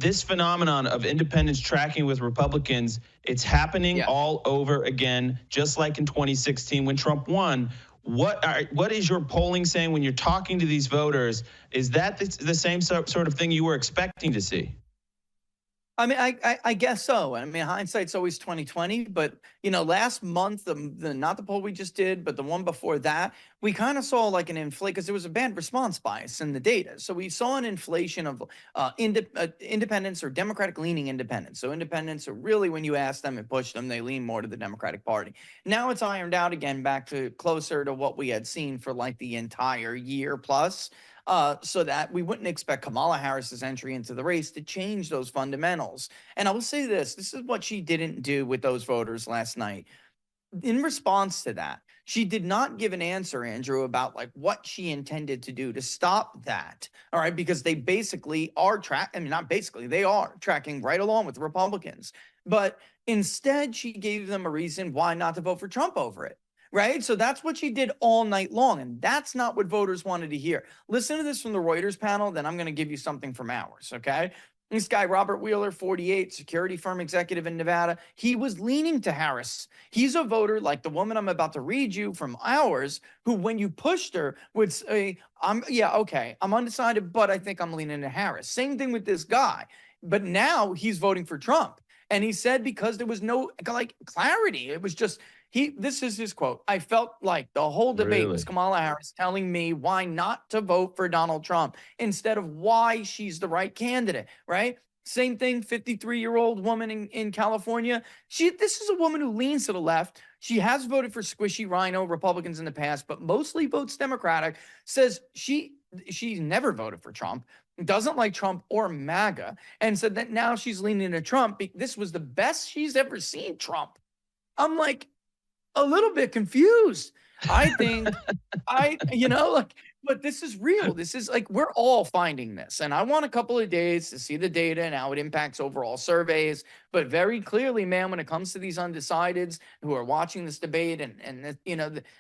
this phenomenon of independents tracking with Republicans, it's happening all over again, just like in 2016 when Trump won. What is your polling saying when you're talking to these voters? Is that the same sort of thing you were expecting to see? I mean, I guess so. I mean, hindsight's always 2020. But last month, not the poll we just did, but the one before that, we kind of saw like an inflation because there was a bad response bias in the data. So we saw an inflation of independents or Democratic-leaning independents. So independents are really, when you ask them and push them, they lean more to the Democratic Party. Now it's ironed out again, back to closer to what we had seen for like the entire year plus. So that we wouldn't expect Kamala Harris's entry into the race to change those fundamentals. And I will say this is what she didn't do with those voters last night. In response to that, she did not give an answer, Andrew, about like what she intended to do to stop that. All right, because they basically are they are tracking right along with the Republicans. But instead, she gave them a reason why not to vote for Trump over it. Right. So that's what she did all night long. And that's not what voters wanted to hear. Listen to this from the Reuters panel. Then I'm going to give you something from ours. OK, this guy, Robert Wheeler, 48, security firm executive in Nevada. He was leaning to Harris. He's a voter like the woman I'm about to read you from ours, who, when you pushed her, would say, I'm undecided, but I think I'm leaning to Harris. Same thing with this guy. But now he's voting for Trump. And he said because there was no clarity. It was just this is his quote. I felt like the whole debate was Kamala Harris telling me why not to vote for Donald Trump instead of why she's the right candidate, right? Same thing, 53-year-old woman in California. This is a woman who leans to the left. She has voted for squishy rhino Republicans in the past, but mostly votes Democratic, says she's never voted for Trump, doesn't like Trump or MAGA, and said that now she's leaning to Trump. This was the best she's ever seen Trump. I'm like, a little bit confused. I think but this is real. This is like, we're all finding this. And I want a couple of days to see the data and how it impacts overall surveys. But very clearly, man, when it comes to these undecideds who are watching this debate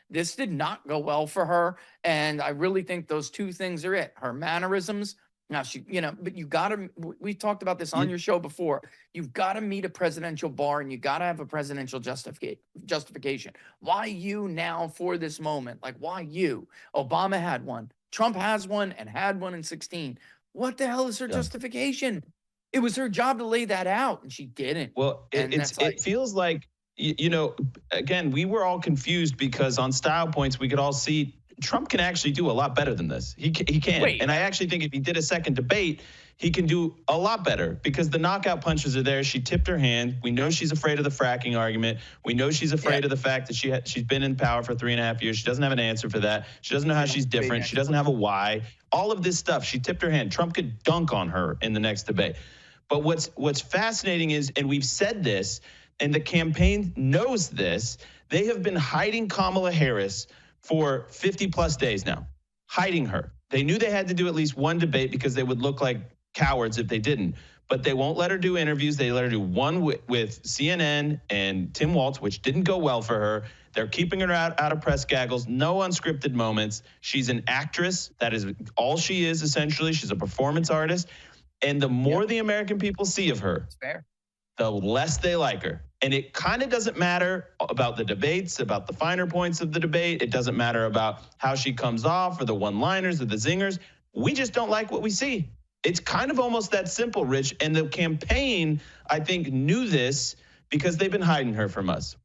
this did not go well for her. And I really think those two things are it. Her mannerisms. Now, but you got to, we talked about this on your show before. You've got to meet a presidential bar and you got to have a presidential justification. Why you now for this moment? Like, why you? Obama had one. Trump has one and had one in 2016. What the hell is her justification? It was her job to lay that out, and she didn't. Well, it feels like, again, we were all confused because on style points, we could all see Trump can actually do a lot better than this. He can. And I actually think if he did a second debate, he can do a lot better because the knockout punches are there. She tipped her hand. We know she's afraid of the fracking argument. We know she's afraid of the fact that she's been in power for 3.5 years. She doesn't have an answer for that. She doesn't know how she's different. She doesn't have a why. All of this stuff, she tipped her hand. Trump could dunk on her in the next debate. But what's fascinating is, and we've said this, and the campaign knows this, they have been hiding Kamala Harris for 50 plus days now, hiding her. They knew they had to do at least one debate because they would look like cowards if they didn't. But they won't let her do interviews. They let her do one with CNN and Tim Walz, which didn't go well for her. They're keeping her out of press gaggles, no unscripted moments. She's an actress. That is all she is, essentially. She's a performance artist. And the more the American people see of her, the less they like her. And it kind of doesn't matter about the debates, about the finer points of the debate. It doesn't matter about how she comes off or the one-liners or the zingers. We just don't like what we see. It's kind of almost that simple, Rich. And the campaign, I think, knew this because they've been hiding her from us.